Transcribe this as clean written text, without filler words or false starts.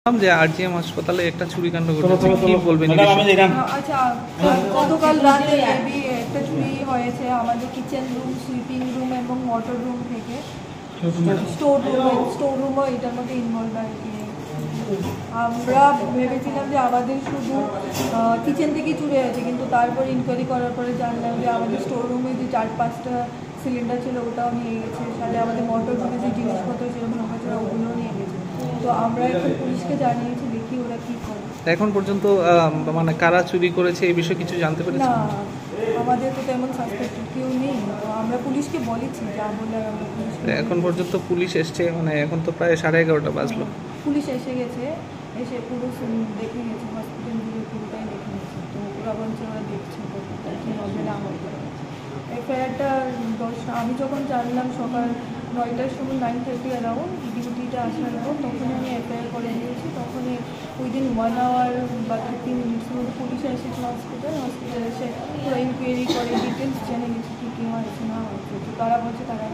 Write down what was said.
যে আরজিএম হাসপাতালে একটা চুরিকাণ্ড ঘটেছে, কি বলবেন? আচ্ছা, গতকাল রাতে একটা চুরি হয়েছে আমাদের কিচেন রুম, সুইপিং রুম এবং ওয়াটার রুম থেকে। স্টোর রুমও এটার মধ্যে ইনভলভ আর কি। আমরা ভেবেছিলাম যে আমাদের শুধু কিচেন থেকেই চুরি হয়েছে, কিন্তু তারপর ইনকোয়ারি করার পরে জানলাম যে আমাদের স্টোর রুমে যে 4-5টা সিলিন্ডার ছিল ওটাও নিয়ে গেছে, সাথে আমাদের মোটর রুমে যে জিনিসপত্র ছিল ভাঙাচোরা ওগুলোও নিয়ে গেছে। তো আমরা এখন পুলিশকে জানিয়েছি, দেখি ওরা কি করে। এখন পর্যন্ত মানে কারা চুরি করেছে এই বিষয়ে কিছু জানতে পেরেছি না, আমাদের তো তেমন সাসপেক্টেড কেউ নেই। আমরা পুলিশকে বলেছি, যা বলে আমরা পুলিশকে। এখন পর্যন্ত পুলিশ এসছে, মানে এখন তো প্রায় 11:30 বাজলো। পুলিশ এসে গেছে, এসে পুরো দেখে গেছে, হসপিটাল দিয়ে পুরোটাই দেখে গেছে। তো ওরা বলছে ওরা দেখছে কী হবে না হবে। এফআইআরটা 10টা, আমি যখন জানলাম সকাল 9টার সময় 9:30 অ্যারাউন্ড ডিউটিটা আসার পর, তখনই আমি এফআইআর করে দিয়েছি। তখনই উইদিন 1 আওয়ার বা 30 মিনিটসের মধ্যে পুলিশ এসেছে হসপিটালে এসে পুরো ইনকোয়ারি করে ডিটেলস জেনে গেছে কী কী হয়েছে না হয়েছে। তো তারা বলছে তারা